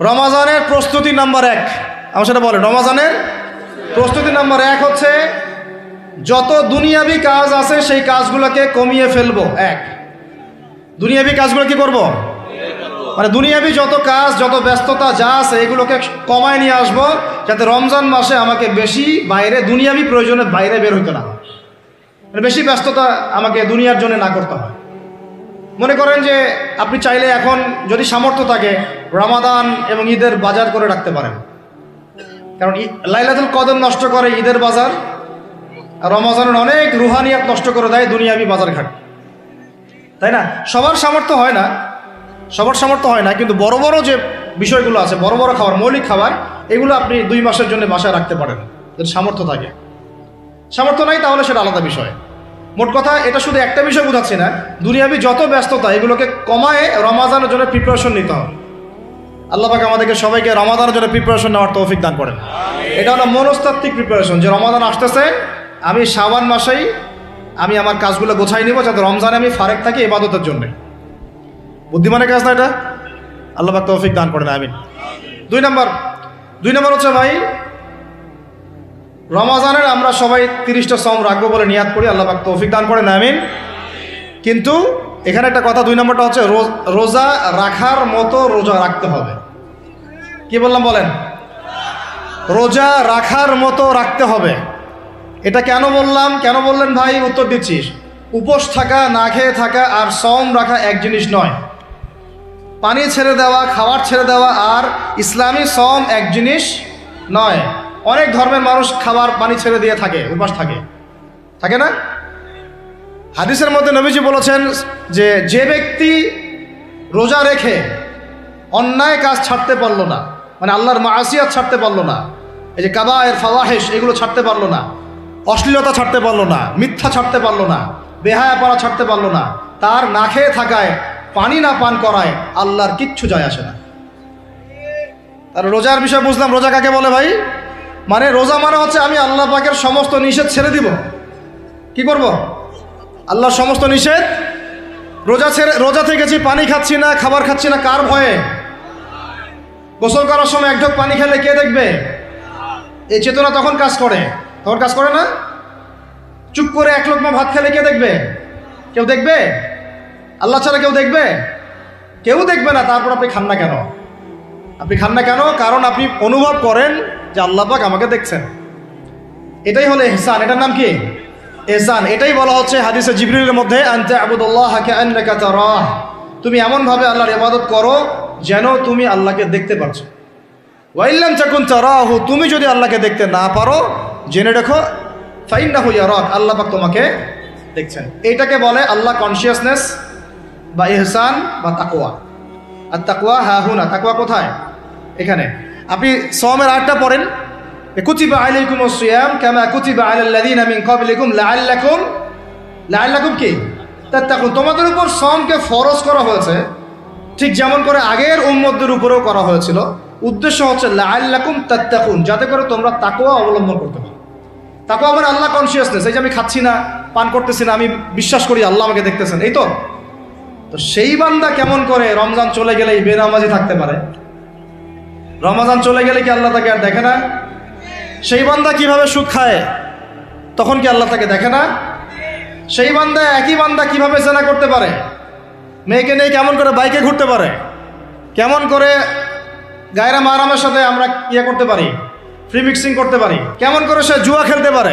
রমাজানের প্রস্তুতি নাম্বার 1, আমার সেটা বলেন। রমাজানের প্রস্তুতি নাম্বার 1 হচ্ছে যত দুনিয়াবি কাজ আছে সেই কাজগুলোকে কমিয়ে ফেলবো। দুনিয়াবি কাজগুলো কি করব? মানে দুনিয়াবি যত কাজ, যত ব্যস্ততা যা আছে এগুলোকে কমায় নিয়ে আসবো, যাতে রমজান মাসে আমাকে বেশি বাইরে দুনিয়াবি প্রয়োজনের বাইরে বের হইতে না হয়, মানে বেশি ব্যস্ততা আমাকে দুনিয়ার জন্য না করতে হয়। মনে করেন যে আপনি চাইলে এখন যদি সামর্থ্য থাকে রমাদান এবং ঈদের বাজার করে রাখতে পারেন, কারণ লাইলাতুল কদর নষ্ট করে ঈদের বাজার, আর রমজানের অনেক রুহানিয়াত নষ্ট করে দেয় দুনিয়াবি বাজার ঘাট, তাই না? সবার সামর্থ্য হয় না, কিন্তু বড় বড় যে বিষয়গুলো আছে, বড় বড় খাবার, মৌলিক খাবার, এগুলো আপনি 2 মাসের জন্য বাসায় রাখতে পারেন যদি সামর্থ্য থাকে। সামর্থ্য নাই তাহলে সেটা আলাদা বিষয়। মোট কথা এটা শুধু একটা বিষয় বোঝাচ্ছি না, দুনিয়াবি যত ব্যস্ততা এগুলোকে কমায় রমাজানের জন্য প্রিপারেশন নিতে হবে। আল্লাহ পাক আমাদেরকে সবাইকে রমাদানের জন্য প্রিপারেশন নেওয়ার তৌফিক দান করেন। এটা হলো মনস্তাত্ত্বিক প্রিপারেশন, যে রমাদান আসতেছে, আমি শাবান মাসেই আমি আমার কাজগুলো গোছাই নিব, যাতে রমজানে আমি ফারেক থাকি ইবাদতের জন্য। বুদ্ধিমানের কাজ না এটা? আল্লাহ পাক তৌফিক দান করেন, আমিন। 2 নম্বর হচ্ছে ভাই, রমাজানের আমরা সবাই 30টা সওম রাখবো বলে নিয়াত করি, আল্লাহ পাক তৌফিক দান করেন, আমিন। কিন্তু এখানে একটা কথা, 2 নম্বরটা হচ্ছে রোজা রাখার মতো রোজা রাখতে হবে। কি বললাম বলেন? রোজা রাখার মতো রাখতে হবে। এটা কেন বললাম, কেন বললেন ভাই? উত্তর দিচ্ছিস। উপোস থাকা, না খেয়ে থাকা আর সওম রাখা এক জিনিস নয়। পানি ছেড়ে দেওয়া, খাবার ছেড়ে দেওয়া আর ইসলামী সওম এক জিনিস নয়। অনেক ধর্মের মানুষ খাবার পানি ছেড়ে দিয়ে থাকে, উপাস থাকে না? হাদিসের মধ্যে নবীজি বলেছেন যে ব্যক্তি রোজা রেখে অন্যায় কাজ ছাড়তে পারলো না, মানে আল্লাহর মাসিয়াত ছাড়তে পারলো না, এই যে কাবায়ের ফাওয়াহিশ এগুলো ছাড়তে পারলো না, অশ্লীলতা ছাড়তে পারলো না, মিথ্যা ছাড়তে পারলো না, বেহায়াপনা ছাড়তে পারলো না, তার না খেয়ে থাকায়, পানি না পান করায় আল্লাহর কিচ্ছু যায় আসে না। তার রোজার বিষয় বুঝলাম। রোজা কাকে বলে ভাই? মানে রোজা মানে হচ্ছে আমি আল্লাহ পাকের সমস্ত নিষেধ ছেড়ে দিব। কি করব? আল্লাহর সমস্ত নিষেধ। রোজা থেকেছি, পানি খাচ্ছি না, খাবার খাচ্ছি না, কার ভয়ে? গোসল করার সময় 1 ঢোক পানি খেলে কে দেখবে? এই চেতনা তখন কাজ করে না? চুপ করে 1 লোকমা ভাত খেলে কে দেখবে? কেউ দেখবে? আল্লাহ ছাড়া কেউ দেখবে? কেউ দেখবে না। তারপর আপনি খান না কেন? কারণ আপনি অনুভব করেন যে আল্লাহ পাক আমাকে দেখছেন। এটাই হলো ইহসান। এটার নাম কি? ইহসান। এটাই বলা হচ্ছে হাদিসে জিবরিলের মধ্যে, আনতা আবুদুল্লাহ কাআন্নাকা তারাহ, তুমি এমনভাবে আল্লাহর ইবাদত করো যেন তুমি আল্লাহকে দেখতে পাচ্ছ। ওয়া ইল্লাম তাকুন তারাহু, তুমি যদি আল্লাহকে দেখতে না পারো জেনে রাখো ফাইন্নাহু ইয়ারাক, আল্লাহ পাক তোমাকে দেখছেন। এইটাকে বলে আল্লাহ কনসিয়াসনেস বা ইহসান বা তাকওয়া। আর তাকওয়া হাহুনা, তাকওয়া কোথায়? এখানে। আপনি সওমের 8টা পড়েন, কুতিবা আলাইকুমুস সিয়াম কামা কুতিবা আলাল লাযিনা মিন ক্বাবলিকুম লাআল্লাকুম কি তাত্তাকুন, তোমাদের উপর সওমকে ফরজ করা হয়েছে ঠিক যেমন করে আগের উম্মতদের উপরেও করা হয়েছিল। উদ্দেশ্য হচ্ছে লাআল্লাকুম তাত্তাকুন, যাতে করে তোমরা তাকওয়া অবলম্বন করতে পারো। তাকওয়া মানে আল্লাহ কনসিয়াসনেস, এই যে আমি খাচ্ছি না, পান করতেছি না, আমি বিশ্বাস করি আল্লাহ আমাকে দেখতেছেন, এই তো। সেই বান্দা কেমন করে রমজান চলে গেলেই বেনামাজি থাকতে পারে? রমজান চলে গেলে কি আল্লাহ তাকে আর দেখে না? সেই বান্দা কিভাবে সুদ খায়, তখন কি আল্লাহ তাকে দেখে না? সেই বান্দা, একই বান্দা কিভাবে জেনা করতে পারে? মেয়েকে নিয়ে কেমন করে বাইকে ঘুরতে পারে? কেমন করে গায়রা মাহরামের সাথে আমরা করতে পারি, ফ্রি মিক্সিং করতে পারি? কেমন করে সে জুয়া খেলতে পারে?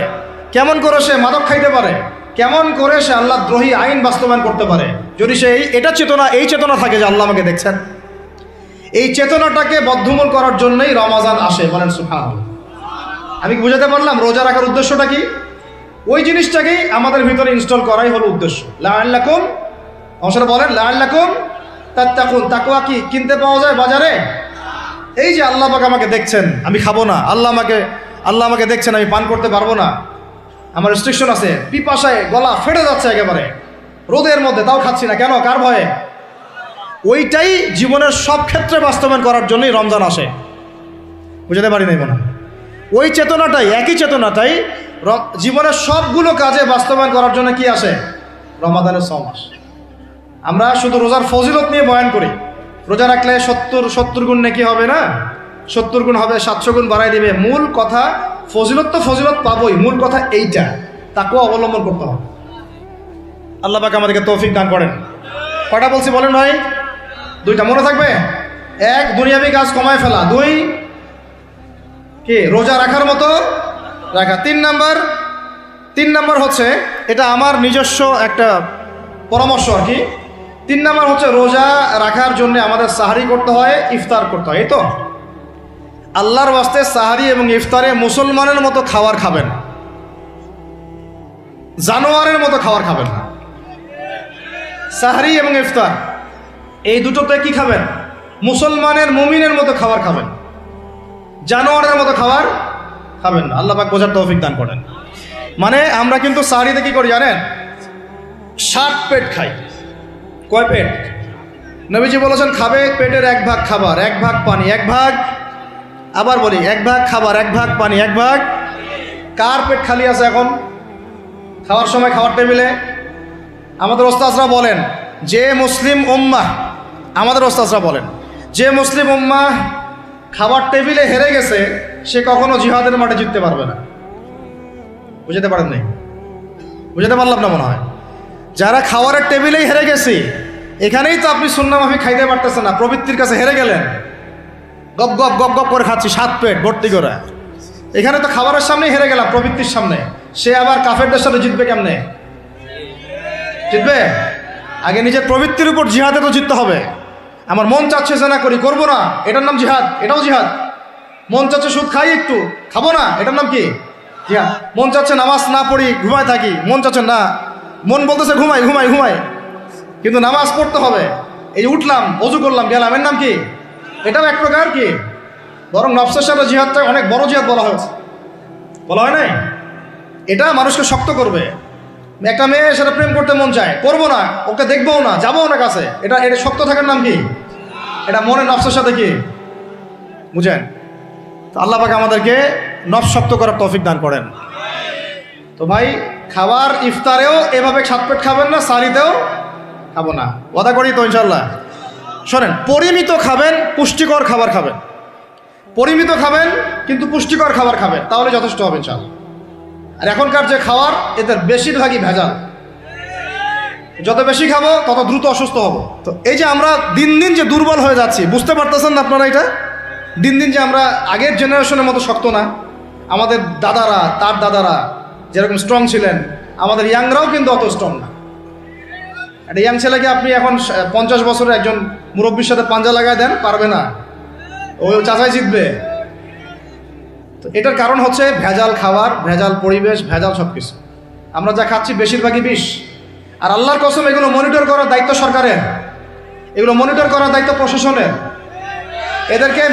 কেমন করে সে মাদক খাইতে পারে? কেমন করে সে আল্লাহ দ্রোহী আইন বাস্তবায়ন করতে পারে? যদি সে এই চেতনা থাকে যে আল্লাহ আমাকে দেখছেন। এই চেতনাটাকে বদ্ধমূল করার জন্যই রমাজান আসে। বলেন সুবহানাল্লাহ। আমি বুঝাতে পারলাম রোজা রাখার উদ্দেশ্যটা কি? ওই জিনিসটাকেই আমাদের ভিতরে ইনস্টল করাই হলো উদ্দেশ্য। লাআল্লাকুম, অংশটা বলেন, লাআল্লাকুম তাত্তাকুন। তাকওয়া কি কিনতে পাওয়া যায় বাজারে? এই যে আল্লাহ পাক আমাকে দেখছেন, আমি খাবো না, আল্লাহ আমাকে দেখছেন, আমি পান করতে পারবো না, আমার রেস্ট্রিকশন আছে, পিপাসায় গলা ফেটে যাচ্ছে একেবারে রোদের মধ্যে, তাও খাচ্ছি না কেন? কার ভয়ে? ওইটাই জীবনের সব ক্ষেত্রে বাস্তবায়ন করার জন্যই রমজান আসে। বুঝতে পারি নাই মনে হয়? ওই চেতনাটাই, একই চেতনাটাই জীবনের সবগুলো কাজে বাস্তবায়ন করার জন্য কি আসে? রমাদানের সওম আসে। আমরা শুধু রোজার ফজিলত নিয়ে বয়ান করি, রোজা রাখলে 70 গুণ নাকি হবে না, 70 গুণ হবে, 700 গুণ বাড়াই দিবে। মূল কথা ফজিলত তো ফজিলত পাবোই, মূল কথা এইটা, তাকেও অবলম্বন করতে হবে। আল্লাহ পাক আমাদেরকে তৌফিক দান করেন। কয়টা বলছি বলেন ভাই? 2টা মনে থাকবে। 1, দুনিয়াবি কাজ কমায় ফেলা। 2, কি রোজা রাখার মতো রাখা। 3 নাম্বার হচ্ছে, এটা আমার নিজস্ব একটা পরামর্শ আর কি। 3 নাম্বার হচ্ছে রোজা রাখার জন্য আমাদের সাহারি করতে হয়, ইফতার করতে হয়। এই তো আল্লাহর ওয়াস্তে সাহারি এবং ইফতারে মুসলমানের মতো খাবার খাবেন, জানোয়ারের মতো খাবার খাবেন না। সাহারি এবং ইফতার এই দুটোতে কি খাবেন? মুসলমানের মুমিনের মতো খাবার খাবেন, জানোয়ারের মতো খাবার খাবেন না। আল্লাহ পাক বোঝার তৌফিক দান করেন। মানে আমরা কিন্তু সাহারিতে কি করি জানেন? 7 পেট খাই। কয় পেট? নবীজি বলেছেন খাবে পেটের 1 ভাগ খাবার, 1 ভাগ পানি, 1 ভাগ, আবার বলি 1 ভাগ খাবার, 1 ভাগ পানি, 1 ভাগ। কার পেট খালি আছে এখন খাওয়ার সময় খাওয়ার টেবিলে? আমাদের ওস্তাদরা বলেন যে মুসলিম উম্মাহ, আমাদের ওস্তাদরা বলেন যে মুসলিম উম্মাহ খাবার টেবিলে হেরে গেছে, সে কখনো জিহাদের মাঠে জিততে পারবে না। বুঝতে পারেন নাই? বুঝতে পারলাম না মনে হয়। যারা খাওয়ারের টেবিলেই হেরে গেছি, এখানেই তো আপনি সুন্নাহ মাফিক খাইতে পারতেছেন না, প্রবৃত্তির কাছে হেরে গেলেন। গপ গপ গপ গপ করে খাচ্ছি 7 পেট ভর্তি করে, এখানে তো খাবারের সামনেই হেরে গেলাম, প্রবৃত্তির সামনে। সে আবার কাফেরদের সাথে জিতবে কেমনে? জিতবে আগে নিজের প্রবৃত্তির উপর জিহাদে তো জিততে হবে। আমার মন চাচ্ছে যে না করি, করবো না, এটার নাম জিহাদ, এটাও জিহাদ। মন চাচ্ছে সুদ খাই একটু, খাবো না, এটার নাম কি? জিহাদ। মন চাচ্ছে নামাজ না পড়ি, ঘুমায় থাকি, মন চাচ্ছে না, মন বলতেছে ঘুমাই ঘুমাই ঘুমাই, কিন্তু নামাজ পড়তে হবে। এই যে উঠলাম, অজু করলাম, গেলাম, এর নাম কি? এটাও এক প্রকার কি, বরং নফসের সাথে জিহাদটা অনেক বড় জিহাদ বলা হয়েছে, বলা হয় নাই? এটা মানুষকে শক্ত করবে। একটা মেয়ে সেটা প্রেম করতে মন চায়, করবো না, ওকে দেখবোও না, যাবো না কাছে, এটা শক্ত থাকার নাম কি? এটা মনে নফসের সাথে কি, বুঝেন? তো আল্লাহ পাক আমাদেরকে নফস শক্ত করার তৌফিক দান করেন। তো ভাই খাবার ইফতারেও এভাবে 7 পেট খাবেন না, সারিতেও খাবো না, ওয়াদা করি তো ইনশাল্লাহ। শোনেন, পরিমিত খাবেন, পুষ্টিকর খাবার খাবেন, পরিমিত খাবেন কিন্তু পুষ্টিকর খাবার খাবেন, তাহলে যথেষ্ট হবে ইনশাল্লাহ। আর এখনকার যে খাবার, এদের বেশিরভাগই ভেজাল। যত বেশি খাবো তত দ্রুত অসুস্থ হব। তো এই যে আমরা দিন দিন যে দুর্বল হয়ে যাচ্ছি, বুঝতে পারতেছেন না আপনারা? এটা দিন দিন যে আমরা আগের জেনারেশনের মতো শক্ত না। আমাদের দাদারা, তার দাদারা যেরকম স্ট্রং ছিলেন, আমাদের ইয়াংরাও কিন্তু অত স্ট্রং না। একটা ইয়াং ছেলেকে আপনি এখন 50 বছরের একজন মুরব্বীর সাথে পাঞ্জা লাগায় দেন, পারবে না, ওই চাচাই জিতবে। তো এটার কারণ হচ্ছে ভেজাল খাবার, ভেজাল পরিবেশ, ভেজাল সব কিছু। আমরা যা খাচ্ছি বেশিরভাগই বিষ। আর আল্লাহর কসম, এগুলো মনিটর করার দায়িত্ব সরকারের, এগুলো মনিটর করার দায়িত্ব প্রশাসনের। এদেরকে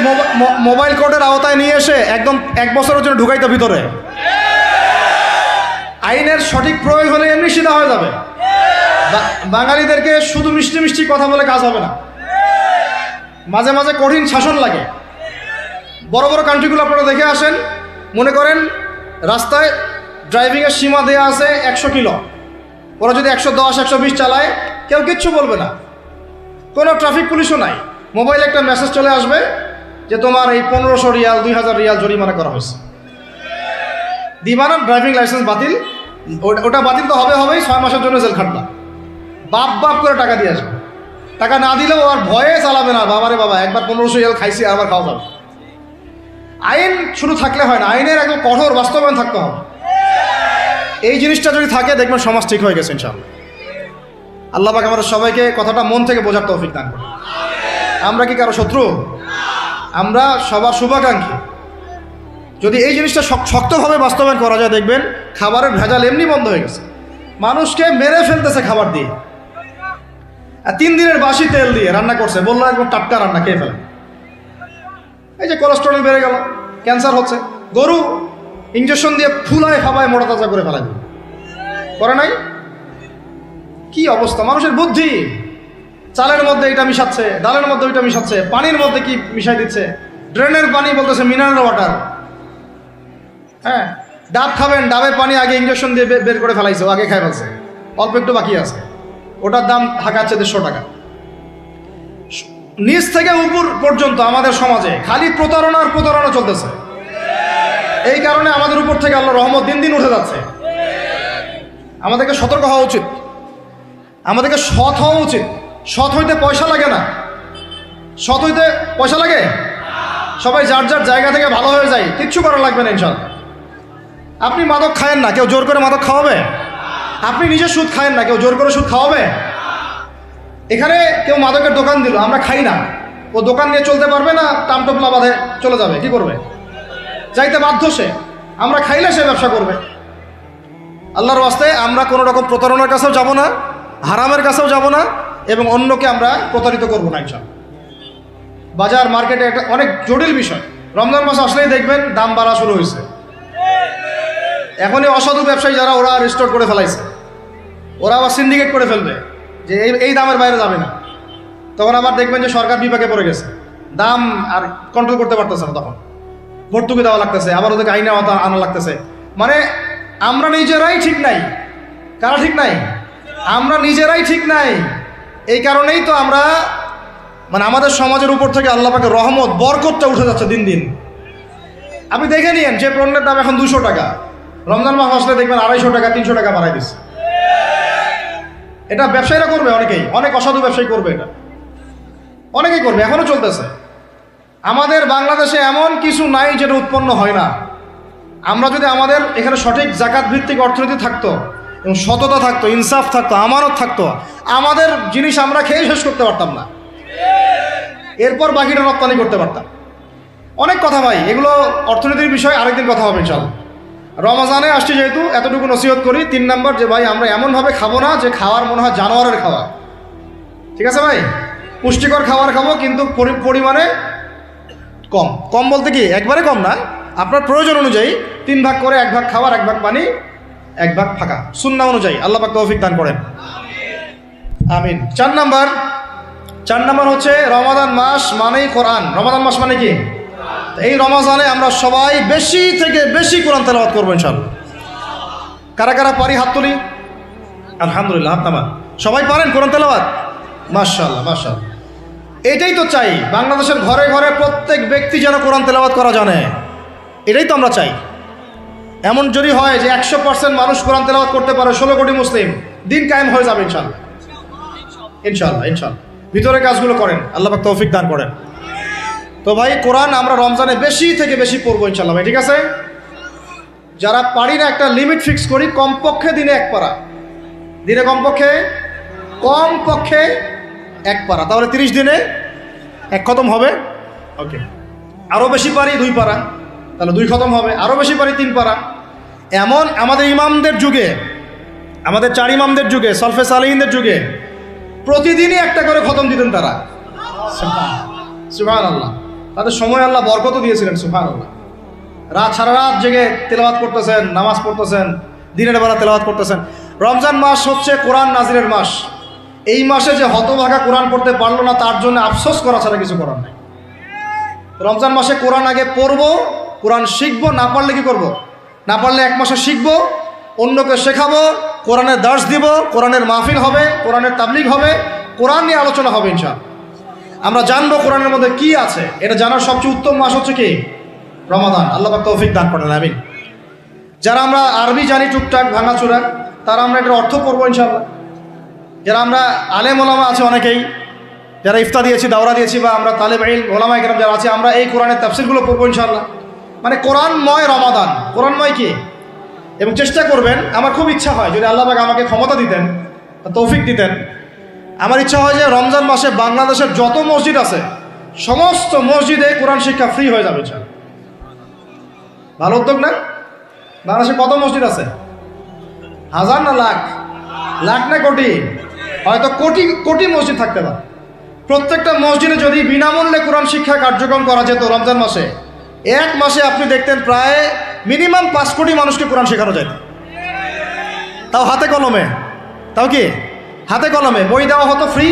মোবাইল কোর্টের আওতায় নিয়ে এসে একদম 1 বছরের জন্য ঢুকাইতে ভিতরে। আইনের সঠিক প্রয়োগ হলে এমনি সিধা হয়ে যাবে। বাঙালিদেরকে শুধু মিষ্টি মিষ্টি কথা বলে কাজ হবে না, মাঝে মাঝে কঠিন শাসন লাগে। বড় বড় কান্ট্রিগুলো আপনারা দেখে আসেন, মনে করেন রাস্তায় ড্রাইভিংয়ের সীমা দেওয়া আছে 100 কিলো, ওরা যদি 110, 120 চালায়, কেউ কিচ্ছু বলবে না, কোনো ট্রাফিক পুলিশও নাই। মোবাইলে একটা মেসেজ চলে আসবে যে তোমার এই 1500 রিয়াল, 2000 রিয়াল জরিমানা করা হয়েছে। দিবানা ড্রাইভিং লাইসেন্স বাতিল, ওটা বাতিল তো হবেই, 6 মাসের জন্য জেল খাটবা। বাপ করে টাকা দিয়ে আসবে, টাকা না দিলেও আর ভয়ে চালাবে না। বাবারে বাবা, একবার 1500 রিয়াল খাইছি, আবার খাওয়া যাবে। আইন শুধু থাকলে হয় না, আইনের একদম কঠোর বাস্তবায়ন থাকতে হবে। এই জিনিসটা যদি থাকে, দেখবেন সমাজ ঠিক হয়ে গেছে ইনশাআল্লাহ। আল্লাহ পাক আমাদের সবাইকে কথাটা মন থেকে বোঝার তৌফিক দান করুন। আমরা কি কারো শত্রু? আমরা সবার শুভাকাঙ্ক্ষী। যদি এই জিনিসটা শক্তভাবে বাস্তবায়ন করা যায়, দেখবেন খাবারের ভেজাল এমনি বন্ধ হয়ে গেছে। মানুষকে মেরে ফেলতেছে খাবার দিয়ে, আর 3 দিনের বাসি তেল দিয়ে রান্না করছে, বললো একদম টাটকা রান্না, খেয়ে ফেলে। এই যে কোলেস্টেরল বেড়ে গেল, ক্যান্সার হচ্ছে। গরু ইঞ্জেকশন দিয়ে ফুলায় খাবায় মোটা তাজা করে ফেলা করে নাই? কি অবস্থা মানুষের বুদ্ধি! চালের মধ্যে এটা মিশাচ্ছে, ডালের মধ্যে ওইটা মিশাচ্ছে, পানির মধ্যে কি মিশাই দিচ্ছে, ড্রেনের পানি বলতেছে মিনারেল ওয়াটার। হ্যাঁ, ডাব খাবেন, ডাবের পানি আগে ইঞ্জেকশন দিয়ে বের করে ফেলাইছে, আগে খাই ফেলছে, অল্প একটু বাকি আছে, ওটার দাম ঢাকা হচ্ছে 150 টাকা। নিচ থেকে উপর পর্যন্ত আমাদের সমাজে খালি প্রতারণার প্রতারণা চলতেছে। এই কারণে আমাদের উপর থেকে আল্লাহর রহমত দিন দিন উঠে যাচ্ছে। আমাদেরকে সতর্ক হওয়া উচিত, আমাদেরকে সৎ হওয়া উচিত। সৎ হইতে পয়সা লাগে না। সৎ হইতে পয়সা লাগে? সবাই যার যার জায়গা থেকে ভালো হয়ে যায়, কিচ্ছু করা লাগবে না ইনশাআল্লাহ। আপনি মাদক খায়েন না, কেউ জোর করে মাদক খাওয়াবে? আপনি নিজে সুদ খায়েন না, কেউ জোর করে সুদ খাওয়াবে? এখানে কেউ মাদকের দোকান দিল, আমরা খাই না, ও দোকান নিয়ে চলতে পারবে না? টামটোপলা বাঁধে চলে যাবে, কি করবে? যাইতে বাধ্য সে। আমরা খাইলে সে ব্যবসা করবে। আল্লাহর ওয়াস্তে আমরা কোনো রকম প্রতারণার কাছেও যাব না, হারামের কাছেও যাব না, এবং অন্যকে আমরা প্রতারিত করবো না ইনশাআল্লাহ। বাজার মার্কেটে একটা অনেক জটিল বিষয়। রমজান মাস আসলেই দেখবেন দাম বাড়া শুরু হয়েছে। এখনই অসাধু ব্যবসায়ী যারা, ওরা রিস্টোর করে ফেলাইছে, ওরা আবার সিন্ডিকেট করে ফেলবে যে এই দামের বাইরে যাবে না। তখন আবার দেখবেন যে সরকার বিপাকে পড়ে গেছে, দাম আর কন্ট্রোল করতে পারতেছে না, তখন ভর্তুকি দেওয়া লাগতেছে, আবার ওদেরকে আইনে আনা লাগতেছে। মানে আমরা নিজেরাই ঠিক নাই। কারা ঠিক নাই? আমরা নিজেরাই ঠিক নাই। এই কারণেই তো আমরা মানে আমাদের সমাজের উপর থেকে আল্লাহ পাকের রহমত বরকতটা উঠে যাচ্ছে দিন দিন। আপনি দেখে নিয়েন যে পণ্যের দাম এখন 200 টাকা, রমজান মাস আসলে দেখবেন 250 টাকা 300 টাকা বাড়াই দিচ্ছে। এটা ব্যবসায়ীরা করবে, অনেকেই, অনেক অসাধু ব্যবসায়ী করবে, এটা অনেকেই করবে, এখনো চলতেছে। আমাদের বাংলাদেশে এমন কিছু নাই যেটা উৎপন্ন হয় না। আমরা যদি আমাদের এখানে সঠিক জাকাত ভিত্তিক অর্থনীতি থাকতো এবং সততা থাকতো, ইনসাফ থাকতো, আমানত থাকতো, আমাদের জিনিস আমরা খেয়ে শেষ করতে পারতাম না, এরপর বাকিটা রপ্তানি করতে পারতাম। অনেক কথা ভাই, এগুলো অর্থনীতির বিষয়, আরেকদিন কথা হবে ইনশাআল্লাহ। রমজানে আসছি যেহেতু, এতটুকু নসিহত করি। 3 নম্বর, যে ভাই আমরা এমনভাবে খাবো না যে খাওয়ার মনে হয় জানোয়ারের খাওয়া। ঠিক আছে ভাই? পুষ্টিকর খাবার খাবো, কিন্তু পরিমাণে কম। কম বলতে কি একবারে কম না, আপনার প্রয়োজন অনুযায়ী 3 ভাগ করে, 1 ভাগ খাবার, 1 ভাগ পানি, 1 ভাগ ফাঁকা, সুন্নাহ অনুযায়ী। আল্লাহ পাক তৌফিক দান করেন, আমিন। 4 নম্বর হচ্ছে রমাদান মাস মানেই কোরআন। রমাদান মাস মানে কি? এই রমজানে আমরা সবাই বেশি থেকে বেশি কোরআন তেলাওয়াত করবো ইনশাআল্লাহ। কারা কারা পারি হাত তুলি? আলহামদুলিল্লাহ, হাত নামান। সবাই পারেন কোরআন তেলাওয়াত? মাশাআল্লাহ মাশাআল্লাহ। এটাই তো চাই, বাংলাদেশের ঘরে ঘরে প্রত্যেক ব্যক্তি যেন কোরআন তেলাওয়াত করা জানে। এটাই তো আমরা চাই। এমন যদি হয় যে 100% মানুষ কোরআন তেলাওয়াত করতে পারে, 16 কোটি মুসলিম, দিন কায়েম হয়ে যাবে ইনশাআল্লাহ। ইনশাআল্লাহ ইনশাআল্লাহ। ভিতরে কাজগুলো করেন, আল্লাহ পাক তৌফিক দান করেন। তো ভাই কোরআন আমরা রমজানে বেশি থেকে বেশি পড়বো ইনশাআল্লাহ ভাই, ঠিক আছে? যারা পারি না, একটা লিমিট ফিক্স করি, কমপক্ষে দিনে 1 পারা, দিনে কমপক্ষে 1 পারা, তাহলে 30 দিনে 1 খতম হবে। ওকে, আরও বেশি পারি 2 পারা, তাহলে 2 খতম হবে। আরও বেশি পারি 3 পারা। এমন আমাদের ইমামদের যুগে, আমাদের 4 ইমামদের যুগে, সলফে সালেহিনদের যুগে প্রতিদিনই 1টা করে খতম দিতেন তারা। সুবহানাল্লাহ। তাদের সময় আল্লাহ বরকত দিয়েছিলেন, সুবহানাল্লাহ। সারা রাত জেগে তেলাওয়াত করতেছেন, নামাজ পড়তেছেন, দিনের বেলা তেলাওয়াত করতেছেন। রমজান মাস হচ্ছে কোরআন নাজিলের মাস। এই মাসে যে হতভাগা কোরআন পড়তে পারলো না, তার জন্য আফসোস করা ছাড়া কিছু করার নাই। রমজান মাসে কোরআন আগে পড়বো, কোরআন শিখবো, না পারলে কি করব? না পারলে 1 মাসে শিখবো, অন্যকে শেখাবো, কোরআনের দার্স দিব, কোরআনের মাহফিল হবে, কোরআনের তাবলীগ হবে, কোরআন নিয়ে আলোচনা হবে ইনশাআল্লাহ। আমরা জানবো কোরআনের মধ্যে কি আছে। এটা জানার সবচেয়ে উত্তম মাস হচ্ছে কি? রমাদান। আল্লাহ পাক তৌফিক দান করেন, আমিন। যারা আমরা আরবি জানি টুকটাক ভাঙাচোরা, তারা আমরা এটার অর্থ পড়বো ইনশাআল্লাহ। যারা আমরা আলেম ওলামা আছে অনেকেই, যারা ইফতা দিয়েছি, দাওরা দিয়েছি, বা আমরা তালেব ইলম ওলামা ইকরাম যারা আছে, আমরা এই কোরআনের তাফসিরগুলো পড়বো ইনশাআল্লাহ। মানে কোরআনময় রমাদান। কোরআনময় কি? এবং চেষ্টা করবেন, আমার খুব ইচ্ছা হয় যদি আল্লাহ পাক আমাকে ক্ষমতা দিতেন, তৌফিক দিতেন, আমার ইচ্ছা হয় যে রমজান মাসে বাংলাদেশের যত মসজিদ আছে সমস্ত মসজিদে কোরআন শিক্ষা ফ্রি হয়ে যাবে ইনশাআল্লাহ। ভালো উদ্যোগ না? বাংলাদেশে কত মসজিদ আছে? 1000 না লাখ? লাখ না কোটি? হয়তো কোটি কোটি মসজিদ থাকতে পারে। প্রত্যেকটা মসজিদে যদি বিনামূল্যে কোরআন শিক্ষা কার্যক্রম করা যেত রমজান মাসে, 1 মাসে আপনি দেখতেন প্রায় মিনিমাম 5 কোটি মানুষকে কোরআন শেখানো যেত। তাও হাতে কলমে। তাও কি? হাতে কলমে। বই দেওয়া হতো ফ্রি,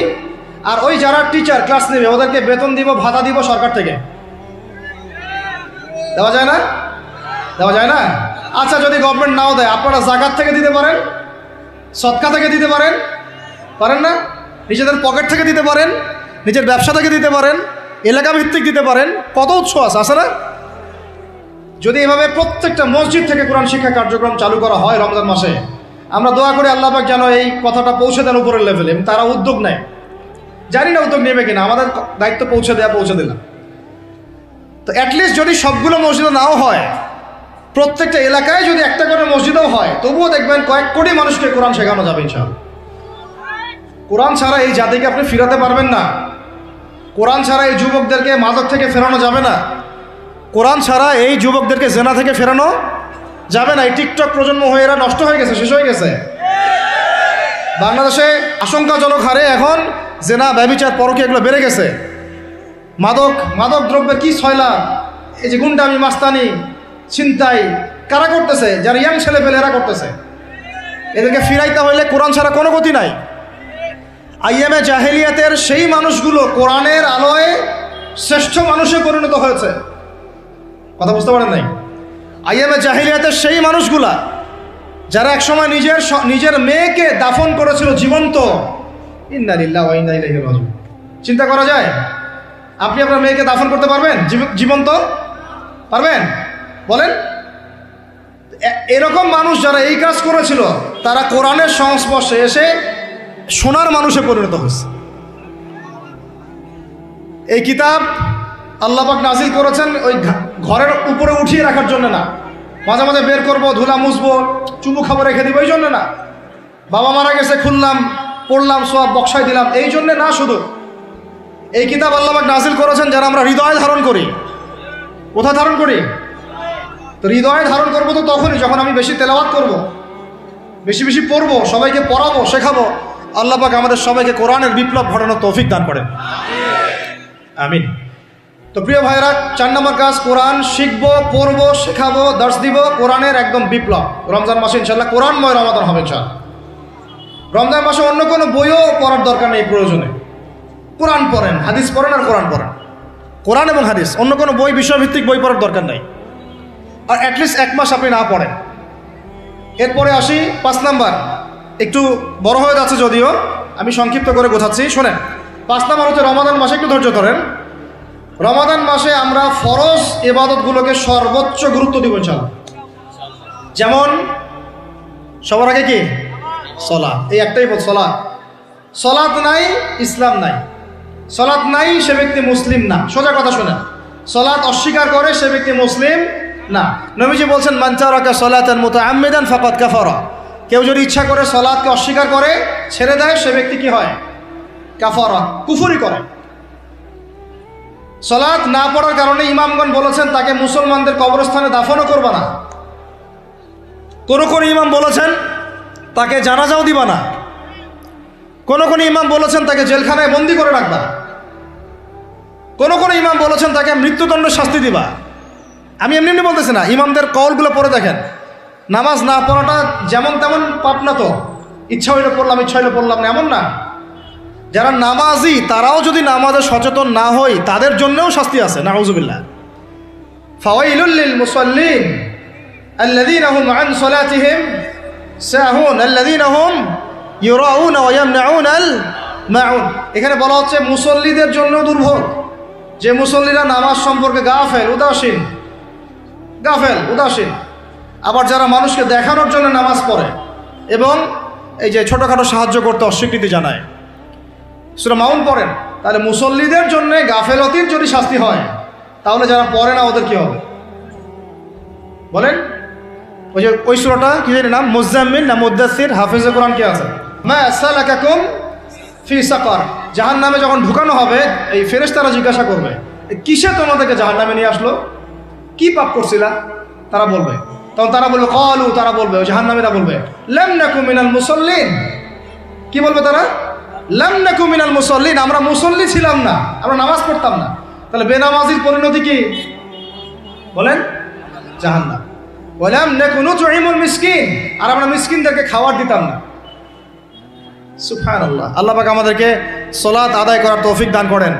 আর ওই যারা টিচার ক্লাস নেবে ওদেরকে বেতন দিব, ভাতা দিব সরকার থেকে। দেওয়া যায় না? দেওয়া যায় না? আচ্ছা, যদি গভর্নমেন্ট নাও দেয়, আপনারা জাকাত থেকে দিতে পারেন, সদকা থেকে দিতে পারেন, পারেন না? নিজেদের পকেট থেকে দিতে পারেন, নিজের ব্যবসা থেকে দিতে পারেন, এলাকা ভিত্তিক দিতে পারেন, কত উৎস আছে না? যদি এভাবে প্রত্যেকটা মসজিদ থেকে কোরআন শিক্ষা কার্যক্রম চালু করা হয় রমজান মাসে, আমরা দোয়া করি আল্লাহ পাক যেন এই কথাটা পৌঁছে দেন উপরের লেভেলে, এবং তারা উদ্যোগ নেয়। জানি না উদ্যোগ নেবে কিনা, আমাদের দায়িত্ব পৌঁছে দিলাম। তো অ্যাটলিস্ট যদি সবগুলো মসজিদে নাও হয়, প্রত্যেকটা এলাকায় যদি একটা করে মসজিদও হয়, তবুও দেখবেন কয়েক কোটি মানুষকে কোরআন শেখানো যাবে ইনশাআল্লাহ। কোরআন ছাড়া এই জাতিকে আপনি ফিরাতে পারবেন না। কোরআন ছাড়া এই যুবকদেরকে মাদক থেকে ফেরানো যাবে না। কোরআন ছাড়া এই যুবকদেরকে জেনা থেকে ফেরানো যাবে না। এই টিকটক প্রজন্ম হয়ে এরা নষ্ট হয়ে গেছে, শেষ হয়ে গেছে। বাংলাদেশে আশঙ্কাজনক হারে এখন জেনা, ব্যভিচার, পরকী এগুলো বেড়ে গেছে। মাদক দ্রব্যের কি ছয়লা, এই যে গুন্ডামি, মাস্তানি, ছিনতাই কারা করতেছে? যারা ইয়াং ছেলে পেলে এরা করতেছে। এদেরকে ফিরাইতে হইলে কোরআন ছাড়া কোনো গতি নাই। আইয়ামে জাহেলিয়াতের সেই মানুষগুলো কোরআনের আলোয় শ্রেষ্ঠ মানুষে পরিণত হয়েছে। কথা বুঝতে পারেন নাই? আইয়ামে জাহেলিয়াতের সেই মানুষগুলা যারা একসময় নিজের মেয়েকে দাফন করেছিল জীবন্ত। ইন্না লিল্লাহি ওয়া ইন্না ইলাইহি রাজিউন। চিন্তা করা যায়? আপনি আপনার মেয়েকে দাফন করতে পারবেন জীবন্ত? পারবেন? বলেন। এরকম মানুষ যারা এই কাজ করেছিল, তারা কোরআনের সংস্পর্শে এসে সোনার মানুষে পরিণত হয়েছে। এই কিতাব আল্লাহ পাক নাজিল করেছেন ওই ঘরের উপরে উঠিয়ে রাখার জন্য না, মাঝে মাঝে বের করবো, ধুলা মুছবো, চুমু খাবো, রেখে দিব, এই জন্য না। বাবা মারা গেছে, খুললাম, পড়লাম, সব বক্সায় দিলাম, এই জন্যে না। শুধু এই কিতাব আল্লাহ পাক নাজিল করেছেন যারা আমরা হৃদয়ে ধারণ করি। কোথায় ধারণ করি? তো হৃদয়ে ধারণ করবো তো তখনই যখন আমি বেশি তেলাওয়াত করব, বেশি বেশি পড়বো, সবাইকে পড়াবো, শেখাবো। আল্লাহ পাক আমাদের সবাইকে কোরআনের বিপ্লব ঘটানোর তৌফিক দান করেন, আমিন। তো প্রিয় ভাইরা, 4 নম্বর কাজ, কোরআন শিখবো, পড়বো, শেখাবো, দর্শ দিব। কোরআনের একদম বিপ্লব। রমজান মাসে ইনশাল্লাহ কোরআনময় রমাদান হবে ইনশাল্লাহ। রমজান মাসে অন্য কোনো বইও পড়ার দরকার নেই প্রয়োজনে। কোরআন পড়েন, হাদিস পড়েন আর কোরআন পড়েন। কোরআন এবং হাদিস, অন্য কোনো বই, বিষয়ভিত্তিক বই পড়ার দরকার নেই। আর অ্যাটলিস্ট 1 মাস আপনি না পড়েন। এরপরে আসি 5 নাম্বার, একটু বড় হয়ে যাচ্ছে যদিও, আমি সংক্ষিপ্ত করে বোঝাচ্ছি, শোনেন। 5 নাম্বার হচ্ছে রমাদান মাসে, একটু ধৈর্য ধরেন। রমাদান মাসে আমরা ফরজ ইবাদতগুলোকে সর্বোচ্চ গুরুত্ব দিব ইনশাআল্লাহ। যেমন সবার আগে কি? সালাত। এই একটাই বল, সালাত। সালাত নাই, ইসলাম নাই। সালাত নাই, সে ব্যক্তি মুসলিম না। সোজা কথা শোনেন, সালাত অস্বীকার করে সে ব্যক্তি মুসলিম না। নবীজি বলছেন, মান তারাকা সালাতান মুতাআম্মিদান ফাকাদ কাফারা। কেউ যদি ইচ্ছা করে সালাতকে অস্বীকার করে, ছেড়ে দেয়, সে ব্যক্তি কি হয়? কাফারা, কুফরি করে। সালাত না পড়ার কারণে ইমামগণ বলেছেন তাকে মুসলমানদের কবরস্থানে দাফনও করবে না। কোন ইমাম বলেছেন তাকে জানাজাও দিবা না। কোন ইমাম বলেছেন তাকে জেলখানায় বন্দি করে রাখবা। কোন ইমাম বলেছেন তাকে মৃত্যুদণ্ড শাস্তি দিবা। আমি এমনি বলতেছি না, ইমামদের কওলগুলো পড়ে দেখেন। নামাজ না পড়াটা যেমন তেমন পাপ না তো, ইচ্ছা হইলে পড়লাম, ইচ্ছা হইলে পড়লাম না, এমন না। যারা নামাজি তারাও যদি নামাজে সচেতন না হয়, তাদের জন্যও শাস্তি আছে, নাউযুবিল্লাহ। ফাওয়াইলুল লিল মুসাল্লিন আল্লাযীনা হুম আন সালাতিহিম সাহুন আল্লাযীনা হুম ইউরাউনা ওয়া ইয়ামনাউনাল মাউন। এখানে বলা হচ্ছে মুসল্লিদের জন্য দুর্ভোগ, যে মুসল্লিরা নামাজ সম্পর্কে গাফেল, উদাসীন। আবার যারা মানুষকে দেখানোর জন্য নামাজ পড়ে এবং এই যে ছোটোখাটো সাহায্য করতে অস্বীকৃতি জানায়, সূরা মাউন পড়েন, তাহলে মুসল্লিদের জন্য গাফেলতির যদি শাস্তি হয়, তাহলে যারা পড়ে না ওদের কি হবে বলেন? ওই সূরাটা কি জানি নাম, মুজাম্মিল না মুদ্দাসির, হাফিজে কোরআন কে আছে? মা সালাকাকুম ফি সাকার। জাহান্নামে যখন ঢুকানো হবে, এই ফেরেশতারা জিজ্ঞাসা করবে, কিসে তোমাদেরকে জাহান্নামে নিয়ে আসলো? কি পাপ করছিলা? তারা বলবে, তখন তারা বলবে ক্বালু, তারা বলবে, ওই জাহান্নামীরা বলবে, লাম নাকু মিনাল মুসাল্লিন। কি বলবে তারা? লাম নাকু মিনাল মুসাল্লিন, আমরা মুসল্লি ছিলাম না, আমরা নামাজ পড়তাম না। তাহলে বেনামাজির পরিণতি কি বলেন? জাহান্নাম। ওয়ালাম নাকু নুতঈমুল মিসকিন, আর আমরা মিসকিনদেরকে খাবার দিতাম না। সুবহানাল্লাহ। আল্লাহ পাক আমাদেরকে সালাত আদায় করার তৌফিক দান করেন।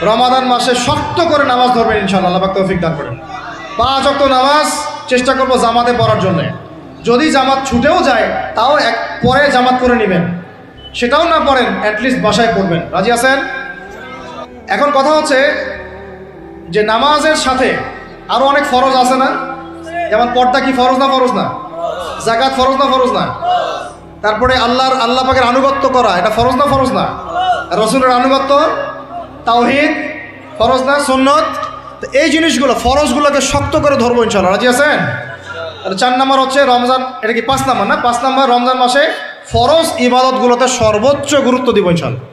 রমাদান মাসে শক্ত করে নামাজ ধরবেন ইনশাআল্লাহ, আল্লাহ পাক তৌফিক দান করেন। 5 ওয়াক্ত নামাজ চেষ্টা করব জামাতে পড়ার জন্য। যদি জামাত ছুটেও যায়, তাও পরে জামাত করে নেবেন। সেটাও না পড়েন, অ্যাটলিস্ট বাসায় পড়বেন। রাজি আছেন? এখন কথা হচ্ছে যে নামাজের সাথে আরো অনেক ফরজ আছে না? যেমন পর্দা কি ফরজ না? ফরজ না? যাকাত ফরজ না? ফরজ না? তারপরে আল্লাহ পাকের আনুগত্য করা এটা ফরজ না? ফরজ না? রসুলের আনুগত্য, তাওহীদ ফরজ না? সুন্নত। তো এই জিনিসগুলো ফরজগুলোকে শক্ত করে ধরবো ইনশাআল্লাহ। রাজি আছেন? তাহলে 4 নম্বর হচ্ছে রমজান, এটা কি 5 নম্বর না? 5 নম্বর রমজান মাসে ফরজ ইবাদতগুলোতে সর্বোচ্চ গুরুত্ব দিব ইনশাআল্লাহ।